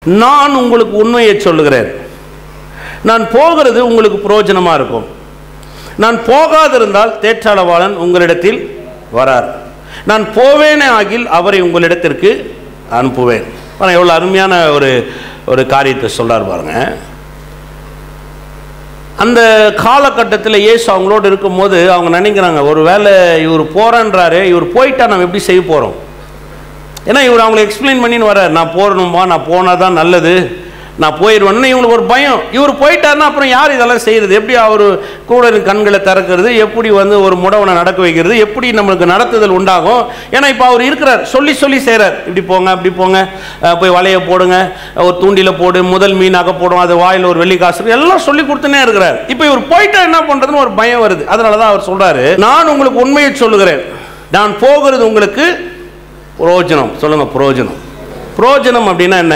நான் உங்களுக்கு உண்மையை சொல்லுகிறேன். நான் போகிறது உங்களுக்கு பிரயோஜனமாக இருக்கும். நான் போகாதிருந்தால் தேற்றாளவாளன் உங்களிடத்தில் வரார். நான் போவேனே ஆகில் அவரை உங்களிடத்திற்கு அனுப்புவேன். எவ்வளோ அருமையான ஒரு காரியத்தை சொல்றார் பாருங்க. அந்த காலகட்டத்தில் இயேசு அவங்களோடு இருக்கும்போது அவங்க நினைக்கிறாங்க, ஒரு வேளை இவர் போறேன்றாரு, இவர் போயிட்டா நம்ம எப்படி செய்ய போகிறோம்? ஏன்னா இவர் அவங்களை எக்ஸ்பிளைன் பண்ணின்னு வர்றார், நான் போகணும்பா, நான் போனால் தான் நல்லது, நான் போயிடுவேன்னு. இவங்களுக்கு ஒரு பயம், இவர் போயிட்டாருன்னா அப்புறம் யார் இதெல்லாம் செய்கிறது? எப்படி அவர் கூட கண்களை திறக்கிறது, எப்படி ஒரு முடவனை நடக்க வைக்கிறது, எப்படி நம்மளுக்கு நடத்துதல் உண்டாகும்? ஏன்னா இப்போ அவர் இருக்கிறார், சொல்லி சொல்லி செய்கிறார். இப்படி போங்க, அப்படி போங்க, போய் வலையை போடுங்க, ஒரு தூண்டியில் போடு, முதல் மீனாக போடும், அது வாயில் ஒரு வெள்ளி காசு, எல்லாம் சொல்லி கொடுத்துனே இருக்கிறார். இப்போ இவர் போயிட்டா என்ன பண்ணுறதுன்னு ஒரு பயம் வருது. அதனால தான் அவர் சொல்கிறாரு, நான் உங்களுக்கு உண்மையை சொல்லுகிறேன், நான் போகிறது உங்களுக்கு பிரயோஜனம். சொல்லுங்க, பிரயோஜனம். பிரயோஜனம் அப்படின்னா என்ன?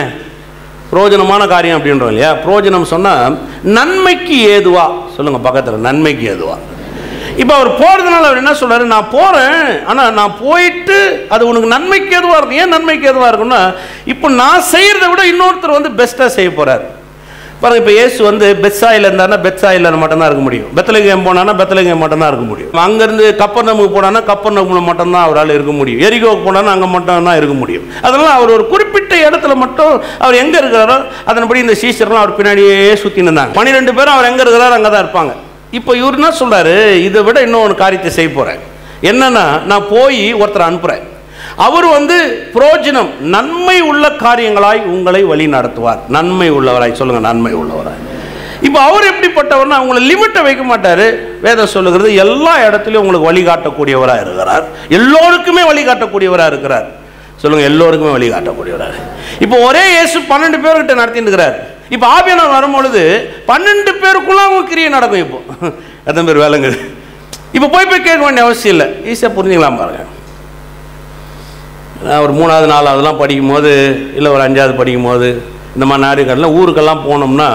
பிரயோஜனமான காரியம் அப்படின்றோம் இல்லையா? பிரயோஜனம் சொன்னால் நன்மைக்கு ஏதுவா. சொல்லுங்க பக்கத்தில், நன்மைக்கு ஏதுவா. இப்போ அவர் போகிறதுனால அவர் என்ன சொல்றாரு, நான் போகிறேன், ஆனால் நான் போயிட்டு அது உனக்கு நன்மைக்கு ஏதுவாக இருக்கும். ஏன் நன்மைக்கு ஏதுவாக இருக்குன்னா, இப்போ நான் செய்கிறத விட இன்னொருத்தர் பெஸ்ட்டாக செய்ய போகிறார் பாருங்க. இப்போ இயேசு பெத்சாயில் இருந்தாருன்னா பெத்சாயில் மட்டும்தான் இருக்க முடியும். பெத்லகேம் போனான்னா பெத்லகேம் மட்டும்தான் இருக்க முடியும். அங்கேருந்து கப்பர்நகமுக்கு போனான்னா கப்பர்நகமில் மட்டும்தான் அவரால் இருக்க முடியும். எரிகோவுக்கு போனான்னா அங்கே மட்டும் தான் இருக்க முடியும். அதனால அவர் ஒரு குறிப்பிட்ட இடத்துல மட்டும் அவர் எங்கே இருக்கிறாரோ அதன்படி இந்த சீஷர்லாம் அவர் பின்னாடியே சுற்றின்னு இருந்தாங்க. 12 பேரும் அவர் எங்கே இருக்கிறாரோ அங்கே தான் இருப்பாங்க. இப்போ இவர் என்ன சொல்றாரு, இதை விட இன்னொரு காரியத்தை செய்ய போகிறேன். என்னன்னா, நான் போய் ஒருத்தரை அனுப்புகிறேன். அவர் பிரயோஜனம், நன்மை உள்ள காரியங்களாய் உங்களை வழி நடத்துவார். நன்மை உள்ளவராய். சொல்லுங்க, நன்மை உள்ளவராய். இப்போ அவர் எப்படிப்பட்டவர்னா, அவங்களை லிமிட்டை வைக்க மாட்டார். வேதம் சொல்லுகிறது, எல்லா இடத்துலையும் உங்களுக்கு வழிகாட்டக்கூடியவராக இருக்கிறார். எல்லோருக்குமே வழிகாட்டக்கூடியவராக இருக்கிறார். சொல்லுங்க, எல்லோருக்குமே வழிகாட்டக்கூடியவராக. இப்போ ஒரே இயேசு 12 பேர்கிட்ட நடத்திட்டு இருக்கிறார். இப்போ ஆவியானவர் வரும்பொழுது 12 பேருக்குள்ள அவங்க கிரியை நடக்கும். இப்போ எத்தனை பேர் வேலைங்குது? இப்போ போய் கேட்க வேண்டிய அவசியம் இல்லை, ஈஸியாக புரிஞ்சுக்கலாம் பாருங்க. ஒரு 3வது 4வதுலாம் படிக்கும் போது, இல்லை ஒரு 5வது படிக்கும் போது, இந்த மாதிரி நாடுகள்லாம் ஊருக்கெல்லாம் போனோம்னா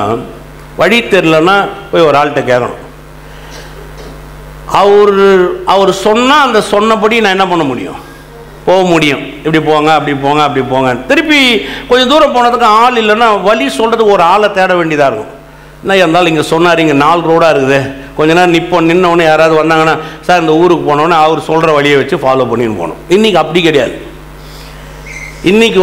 வழி தெரிலன்னா போய் ஒரு ஆள்கிட்ட கேட்கணும். அவர் சொன்னால் அந்த சொன்னபடி நான் என்ன பண்ண முடியும்? போக முடியும். இப்படி போங்க, அப்படி போங்க, அப்படி போங்க. திருப்பி கொஞ்சம் தூரம் போனதுக்கு ஆள் இல்லைன்னா வழி சொல்கிறதுக்கு ஒரு ஆளை தேட வேண்டியதாக இருக்கும். என்ன இருந்தாலும் இங்கே சொன்னார், இங்கே 4 ரோடாக இருக்குது, கொஞ்ச நேரம் நின்னோடனே யாராவது வந்தாங்கன்னா, சார் இந்த ஊருக்கு போனோன்னே அவர் சொல்கிற வழியை வச்சு ஃபாலோ பண்ணின்னு போகணும். இன்றைக்கி அப்படி கிடையாது. இன்றைக்கி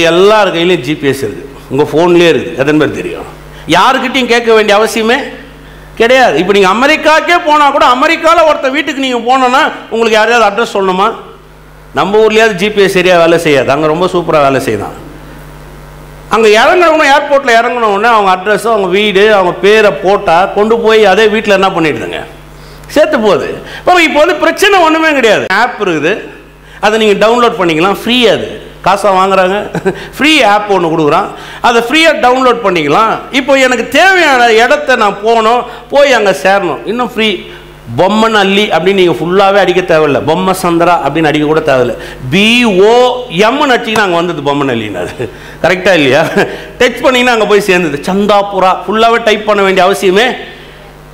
எல்லார் கையிலையும் ஜிபிஎஸ் இருக்குது, உங்கள் ஃபோன்லேயே இருக்குது. எத்தனை பேர் தெரியும்? யாருக்கிட்டையும் கேட்க வேண்டிய அவசியமே கிடையாது. இப்போ நீங்கள் அமெரிக்காக்கே போனால் கூட, அமெரிக்காவில் ஒருத்தர் வீட்டுக்கு நீங்கள் போனோன்னா உங்களுக்கு யாரையாவது அட்ரஸ் சொல்லணுமா? நம்ம ஊர்லேயாவது ஜிபிஎஸ் சரியாக வேலை செய்யாது, அங்கே ரொம்ப சூப்பராக வேலை செய்யலாம். அங்கே இறங்கணும்னா, ஏர்போர்ட்டில் இறங்கணுன்னா அவங்க அட்ரஸோ அவங்க வீடு அவங்க பேரை போட்டால் கொண்டு போய் அதே வீட்டில் என்ன பண்ணிடுதுங்க, சேர்த்து போகுது. இப்போ பிரச்சனை ஒன்றுமே கிடையாது. ஆப் இருக்குது, அதை நீங்கள் டவுன்லோட் பண்ணிக்கலாம். ஃப்ரீ, அது காசாக வாங்குறாங்க. ஃப்ரீ ஆப் ஒன்று கொடுக்குறான், அதை ஃப்ரீயாக டவுன்லோட் பண்ணிக்கலாம். இப்போ எனக்கு தேவையான இடத்த நான் போய் அங்கே சேரணும், இன்னும் ஃப்ரீ. பொம்மன் அள்ளி அப்படின்னு நீங்கள் ஃபுல்லாகவே அடிக்க தேவையில்லை, பொம்மை சந்திரா அப்படின்னு அடிக்க கூட தேவையில்லை. BOMன்னு அடிச்சிங்கன்னா அங்கே வந்தது பொம்மன் அள்ளின்னு. அது கரெக்டாக இல்லையா? டச் பண்ணிங்கன்னா அங்கே போய் சேர்ந்தது. சந்தாபுரா ஃபுல்லாகவே டைப் பண்ண வேண்டிய அவசியமே.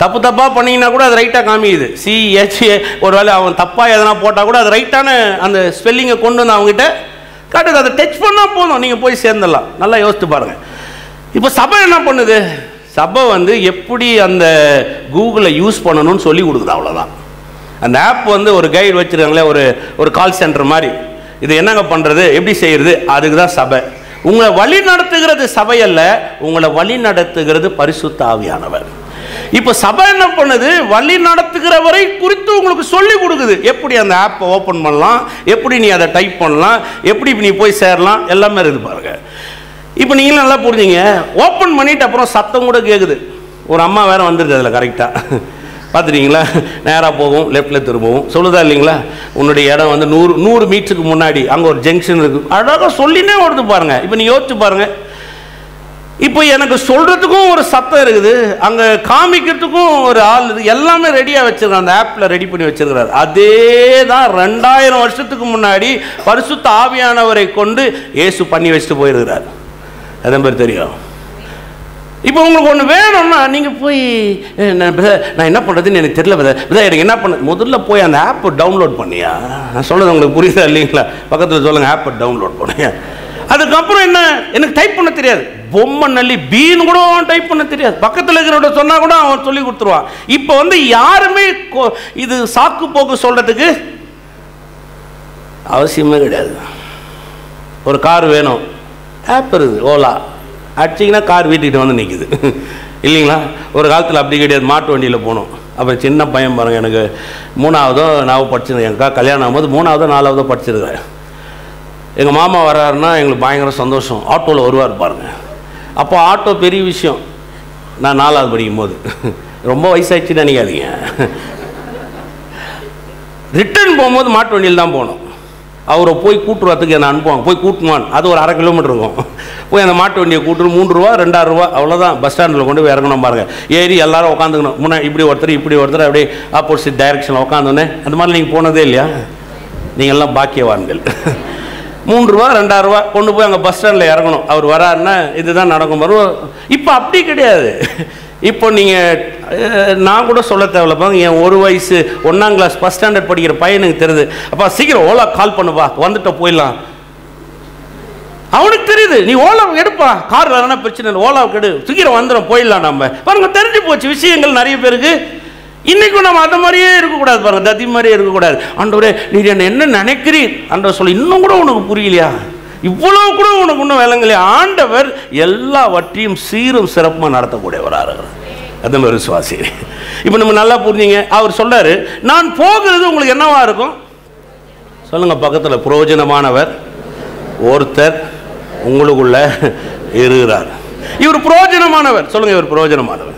தப்பாக பண்ணிங்கன்னா கூட அது ரைட்டாக காமிக்குது. CHA. ஒரு வேளை அவன் தப்பாக எதனா போட்டால் கூட அது ரைட்டான அந்த ஸ்பெல்லிங்கை கொண்டு வந்து அவங்ககிட்ட காட்டுது. அதை டச் பண்ணால் போதும், நீங்கள் போய் சேர்ந்துடலாம். நல்லா யோசித்து பாருங்கள். இப்போ சபை என்ன பண்ணுது? சபை எப்படி அந்த கூகுளை யூஸ் பண்ணணும்னு சொல்லி கொடுக்குது, அவ்வளோதான். அந்த ஆப் ஒரு கைடு வச்சுருக்காங்களே, ஒரு கால் சென்டர் மாதிரி. இது என்னங்க பண்ணுறது, எப்படி செய்கிறது, அதுக்கு தான் சபை. உங்களை வழி நடத்துகிறது சபை அல்ல, உங்களை வழி நடத்துகிறது பரிசுத்த ஆவியானவர். இப்போ சபை என்ன பண்ணுது, வழி நடத்துகிறவரை குறித்து உங்களுக்கு சொல்லி கொடுக்குது. எப்படி அந்த ஆப்பை ஓப்பன் பண்ணலாம், எப்படி நீ அதை டைப் பண்ணலாம், எப்படி நீ போய் சேரலாம், எல்லாமே இருக்குது பாருங்க. இப்போ நீங்களும் நல்லா புரிஞ்சுங்க. ஓப்பன் பண்ணிட்டு அப்புறம் சத்தம் கூட கேட்குது. ஒரு அம்மா வேற வந்துருக்கு அதில், கரெக்டாக பார்த்துட்டீங்களா? நேராக போகும், லெஃப்டில் திரும்பவும் சொல்லுதா இல்லைங்களா? உன்னுடைய இடம் 100 மீட்டருக்கு முன்னாடி அங்கே ஒரு ஜங்ஷன் இருக்குது. அழகாக சொல்லினே வருது பாருங்க. இப்போ நீ யோசிச்சு பாருங்க. இப்போ எனக்கு சொல்கிறதுக்கும் ஒரு சத்தம் இருக்குது, அங்கே காமிக்கிறதுக்கும் ஒரு ஆள் இருக்குது, எல்லாமே ரெடியாக வச்சுருக்காங்க. அந்த ஆப்பில் ரெடி பண்ணி வச்சுருக்கிறார். அதே தான் 2000 வருஷத்துக்கு முன்னாடி பரிசுத்த ஆவியானவரை கொண்டு இயேசு பண்ணி வச்சுட்டு போயிருக்கிறார். எத்தனை பேர் தெரியும்? இப்போ உங்களுக்கு ஒன்று வேணும்னா நீங்கள் போய், நான் என்ன பண்ணுறதுன்னு எனக்கு தெரியல விதா, எனக்கு என்ன பண்ண, முதல்ல போய் அந்த ஆப்பை டவுன்லோட் பண்ணியா. நான் சொல்கிறது உங்களுக்கு புரியுதா இல்லைங்களா? பக்கத்தில் சொல்லுங்கள், ஆப்பை டவுன்லோட் பண்ணியா. அதுக்கப்புறம் என்ன, எனக்கு டைப் பண்ண தெரியாது, பொம்மை நல்லி பீன்னு கூட அவன் டைப் பண்ண தெரியாது, பக்கத்தில் இருக்கிறவட சொன்னா கூட அவன் சொல்லி கொடுத்துருவான். இப்போ யாருமே இது சாக்கு போக்கு சொல்றதுக்கு அவசியமே கிடையாது. ஒரு கார் வேணும், ஆப் இருக்குது, ஓலா அடிச்சிங்கன்னா கார் வீட்டுக்கிட்ட வந்து நிற்குது இல்லைங்களா? ஒரு காலத்தில் அப்படி கிடையாது, மாட்டு வண்டியில் போகணும். அப்புறம் சின்ன பையன் பாருங்கள், எனக்கு 3ஆவதோ 4ஆவதோ படிச்சிருக்கேன், எங்கள் கல்யாணம் ஆகும்போது 3ஆவதோ 4ஆவதோ படிச்சிருக்கிறேன். எங்கள் மாமா வர்றாருன்னா எங்களுக்கு பயங்கர சந்தோஷம், ஆட்டோவில் வருவார் பாருங்கள். அப்போ ஆட்டோ பெரிய விஷயம். நான் 4ஆவது படிக்கும் போது, ரொம்ப வயசாகிடுச்சுன்னு நினைக்காதீங்க. ரிட்டர்ன் போகும்போது மாட்டு வண்டியில் தான் போகணும். அவரை போய் கூட்டுறதுக்கு என்ன அனுப்புவாங்க, போய் கூட்டுவான், அது ஒரு 1/2 கிலோமீட்டர் இருக்கும். போய் அந்த மாட்டு வண்டியை கூட்டுரு, 3 ரூபா 2 ரூபா அவ்வளோதான். பஸ் ஸ்டாண்டில் கொண்டு போய் இறங்கணும் பாருங்கள். ஏறி எல்லாரும் உட்காந்துக்கணும், முன்னாடி இப்படி ஒருத்தர் அப்படியே ஆப்போசிட் டைரக்ஷனில் உட்காந்துனே. அந்த மாதிரி நீங்கள் போனதே இல்லையா? நீங்கள்லாம் பாக்கியவான்கள். 3 ரூபா 2 ரூபா கொண்டு போய் அங்கே பஸ் ஸ்டாண்டில் இறங்கணும். அவர் வராருன்னா இதுதான் நடக்கும் வரும். இப்போ அப்படி கிடையாது. இப்போ நீங்கள் நான் கூட சொல்ல தேவையில்லப்பாங்க, என் 1 வயசு 1ஆம் கிளாஸ் ஃபஸ்ட் ஸ்டாண்டர்ட் படிக்கிற பையனுக்கு தெரியுது, அப்பா சீக்கிரம் ஓலா கால் பண்ணுப்பா, வந்துட்ட போயிடலாம். அவனுக்கு தெரியுது, நீ ஓலா எடுப்பா, கார் வரனா பிரச்சனை இல்லை, ஓலாவுக்கு எடு, சீக்கிரம் வந்துடும் போயிடலாம். நம்ம பாருங்க, தெரிஞ்சு போச்சு விஷயங்கள் நிறைய பேருக்கு. இன்னைக்கும் நம்ம அந்த மாதிரியே இருக்கக்கூடாது பாருங்க, தத்தி மாதிரியே இருக்கக்கூடாது. ஆண்டவரே நீ என்ன நினைக்கிறீர் ஆண்டவர் சொல்லி, இன்னும் கூட உனக்கு புரியலையா, இவ்வளவு கூட உனக்கு இன்னும் விளங்கலையா? ஆண்டவர் எல்லாவற்றையும் சீரும் சிறப்புமா நடத்தக்கூடியவராக அந்த மாதிரி விசுவாசி. இப்போ நம்ம நல்லா புரிஞ்சுங்க. அவர் சொல்றாரு, நான் போகிறது உங்களுக்கு என்னவா இருக்கும் சொல்லுங்க பக்கத்தில், பிரயோஜனமானவர் ஒருத்தர் உங்களுக்குள்ள இருக்கிறார். இவர் பிரயோஜனமானவர், சொல்லுங்க, இவர் பிரயோஜனமானவர்.